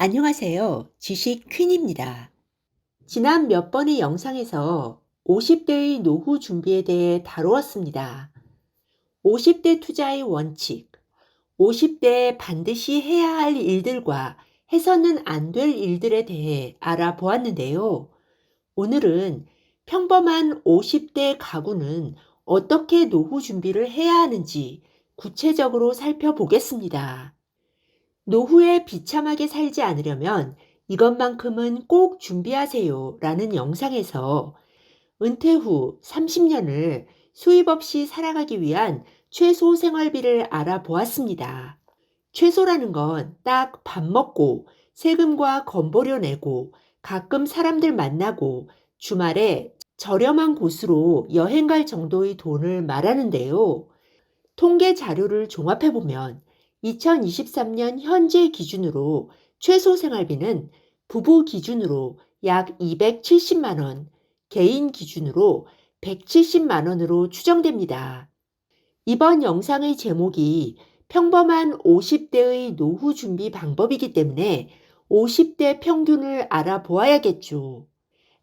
안녕하세요. 지식 퀸입니다. 지난 몇 번의 영상에서 50대의 노후 준비에 대해 다루었습니다. 50대 투자의 원칙, 50대에 반드시 해야 할 일들과 해서는 안 될 일들에 대해 알아보았는데요. 오늘은 평범한 50대 가구는 어떻게 노후 준비를 해야 하는지 구체적으로 살펴보겠습니다. 노후에 비참하게 살지 않으려면 이것만큼은 꼭 준비하세요 라는 영상에서 은퇴 후 30년을 수입 없이 살아가기 위한 최소 생활비를 알아보았습니다. 최소라는 건 딱 밥 먹고 세금과 건보료 내고 가끔 사람들 만나고 주말에 저렴한 곳으로 여행 갈 정도의 돈을 말하는데요. 통계 자료를 종합해보면 2023년 현재 기준으로 최소 생활비는 부부 기준으로 약 270만 원, 개인 기준으로 170만 원으로 추정됩니다. 이번 영상의 제목이 평범한 50대의 노후 준비 방법이기 때문에 50대 평균을 알아보아야겠죠.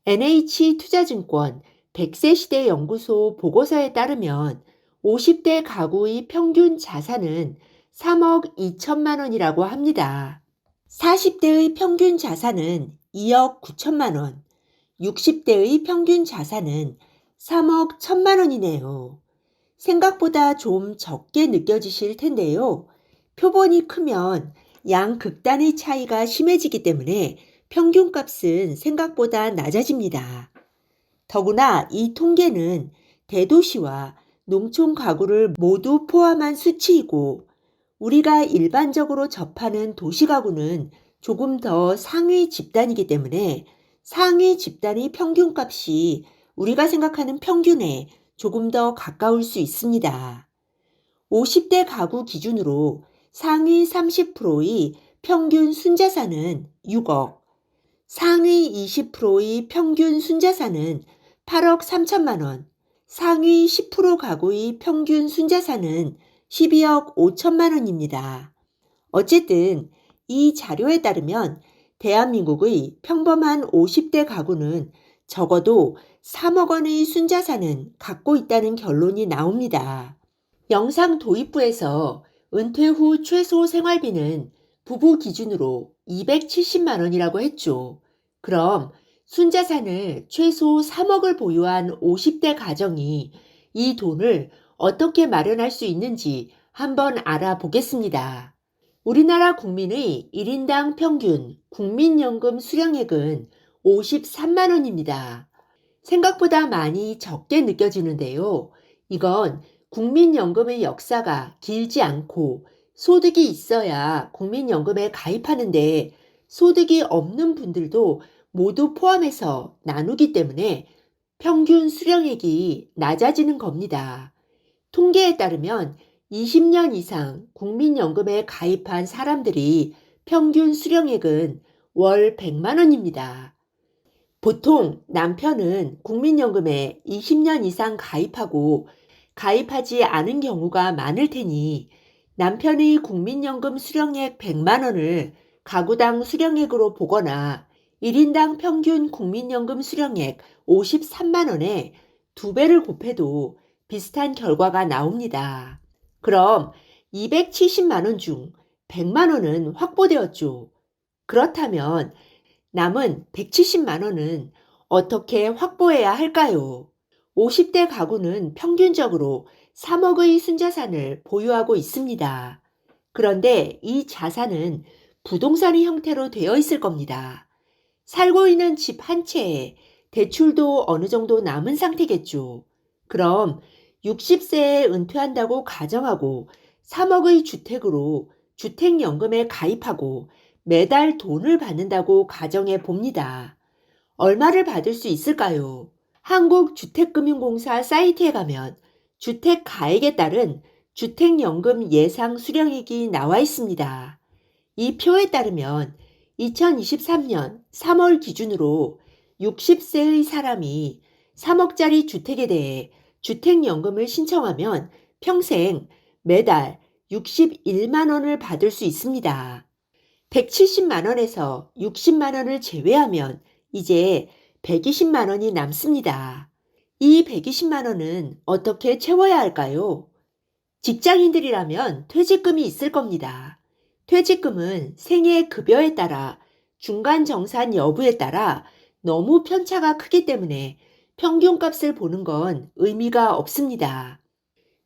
NH투자증권 100세 시대 연구소 보고서에 따르면 50대 가구의 평균 자산은 3억 2천만 원이라고 합니다. 40대의 평균 자산은 2억 9천만 원, 60대의 평균 자산은 3억 1천만 원이네요. 생각보다 좀 적게 느껴지실 텐데요. 표본이 크면 양극단의 차이가 심해지기 때문에 평균값은 생각보다 낮아집니다. 더구나 이 통계는 대도시와 농촌 가구를 모두 포함한 수치이고 우리가 일반적으로 접하는 도시 가구는 조금 더 상위 집단이기 때문에 상위 집단의 평균값이 우리가 생각하는 평균에 조금 더 가까울 수 있습니다. 50대 가구 기준으로 상위 30%의 평균 순자산은 6억, 상위 20%의 평균 순자산은 8억 3천만 원, 상위 10% 가구의 평균 순자산은 12억 5천만 원입니다. 어쨌든 이 자료에 따르면 대한민국의 평범한 50대 가구는 적어도 3억 원의 순자산은 갖고 있다는 결론이 나옵니다. 영상 도입부에서 은퇴 후 최소 생활비는 부부 기준으로 270만 원이라고 했죠. 그럼 순자산을 최소 3억을 보유한 50대 가정이 이 돈을 어떻게 마련할 수 있는지 한번 알아보겠습니다. 우리나라 국민의 1인당 평균 국민연금 수령액은 53만 원입니다. 생각보다 많이 적게 느껴지는데요. 이건 국민연금의 역사가 길지 않고 소득이 있어야 국민연금에 가입하는데 소득이 없는 분들도 모두 포함해서 나누기 때문에 평균 수령액이 낮아지는 겁니다. 통계에 따르면 20년 이상 국민연금에 가입한 사람들이 평균 수령액은 월 100만 원입니다. 보통 남편은 국민연금에 20년 이상 가입하고 가입하지 않은 경우가 많을 테니 남편의 국민연금 수령액 100만 원을 가구당 수령액으로 보거나 1인당 평균 국민연금 수령액 53만 원에 2배를 곱해도 비슷한 결과가 나옵니다. 그럼 270만 원 중 100만 원은 확보되었죠. 그렇다면 남은 170만 원은 어떻게 확보해야 할까요? 50대 가구는 평균적으로 3억의 순자산을 보유하고 있습니다. 그런데 이 자산은 부동산의 형태로 되어 있을 겁니다. 살고 있는 집 한 채에 대출도 어느 정도 남은 상태겠죠. 그럼 60세에 은퇴한다고 가정하고 3억의 주택으로 주택연금에 가입하고 매달 돈을 받는다고 가정해 봅니다. 얼마를 받을 수 있을까요? 한국주택금융공사 사이트에 가면 주택 가액에 따른 주택연금 예상 수령액이 나와 있습니다. 이 표에 따르면 2023년 3월 기준으로 60세의 사람이 3억짜리 주택에 대해 주택연금을 신청하면 평생 매달 61만 원을 받을 수 있습니다. 170만 원에서 60만 원을 제외하면 이제 120만 원이 남습니다. 이 120만 원은 어떻게 채워야 할까요? 직장인들이라면 퇴직금이 있을 겁니다. 퇴직금은 생애 급여에 따라 중간 정산 여부에 따라 너무 편차가 크기 때문에 평균값을 보는 건 의미가 없습니다.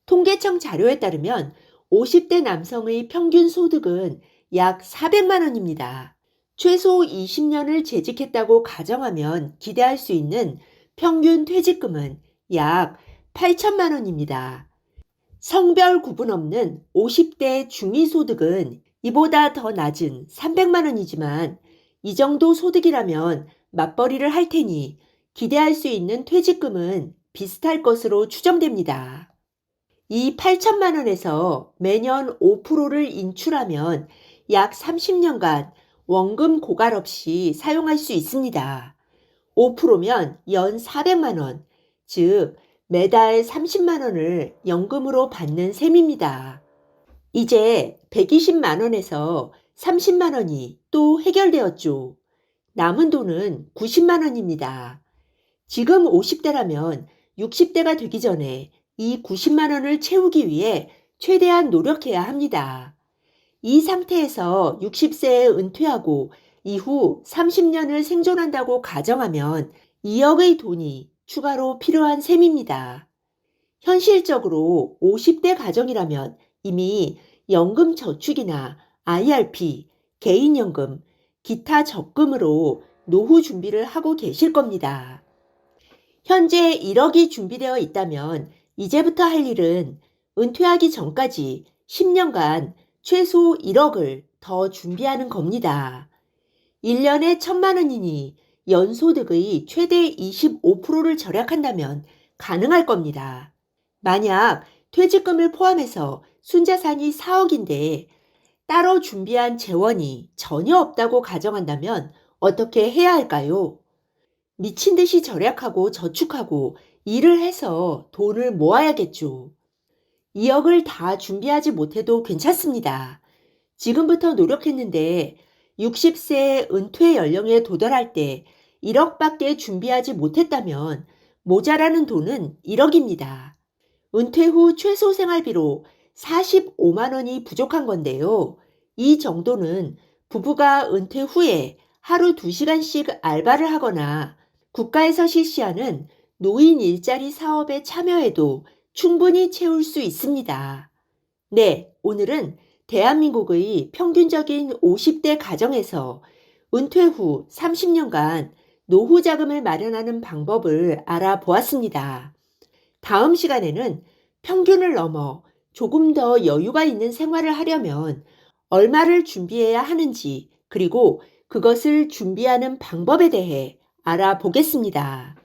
통계청 자료에 따르면 50대 남성의 평균 소득은 약 400만 원입니다. 최소 20년을 재직했다고 가정하면 기대할 수 있는 평균 퇴직금은 약 8천만 원입니다. 성별 구분 없는 50대 중위소득은 이보다 더 낮은 300만 원이지만 이 정도 소득이라면 맞벌이를 할 테니 기대할 수 있는 퇴직금은 비슷할 것으로 추정됩니다. 이 8천만 원에서 매년 5%를 인출하면 약 30년간 원금 고갈 없이 사용할 수 있습니다. 5%면 연 400만 원, 즉 매달 30만 원을 연금으로 받는 셈입니다. 이제 120만 원에서 30만 원이 또 해결되었죠. 남은 돈은 90만 원입니다. 지금 50대라면 60대가 되기 전에 이 90만 원을 채우기 위해 최대한 노력해야 합니다. 이 상태에서 60세에 은퇴하고 이후 30년을 생존한다고 가정하면 2억의 돈이 추가로 필요한 셈입니다. 현실적으로 50대 가정이라면 이미 연금 저축이나 IRP, 개인연금, 기타 적금으로 노후 준비를 하고 계실 겁니다. 현재 1억이 준비되어 있다면 이제부터 할 일은 은퇴하기 전까지 10년간 최소 1억을 더 준비하는 겁니다. 1년에 1,000만 원이니 연소득의 최대 25%를 절약한다면 가능할 겁니다. 만약 퇴직금을 포함해서 순자산이 4억인데 따로 준비한 재원이 전혀 없다고 가정한다면 어떻게 해야 할까요? 미친 듯이 절약하고 저축하고 일을 해서 돈을 모아야겠죠. 2억을 다 준비하지 못해도 괜찮습니다. 지금부터 노력했는데 60세 은퇴 연령에 도달할 때 1억밖에 준비하지 못했다면 모자라는 돈은 1억입니다. 은퇴 후 최소 생활비로 45만 원이 부족한 건데요. 이 정도는 부부가 은퇴 후에 하루 2시간씩 알바를 하거나 국가에서 실시하는 노인 일자리 사업에 참여해도 충분히 채울 수 있습니다. 네, 오늘은 대한민국의 평균적인 50대 가정에서 은퇴 후 30년간 노후 자금을 마련하는 방법을 알아보았습니다. 다음 시간에는 평균을 넘어 조금 더 여유가 있는 생활을 하려면 얼마를 준비해야 하는지, 그리고 그것을 준비하는 방법에 대해 알아보겠습니다.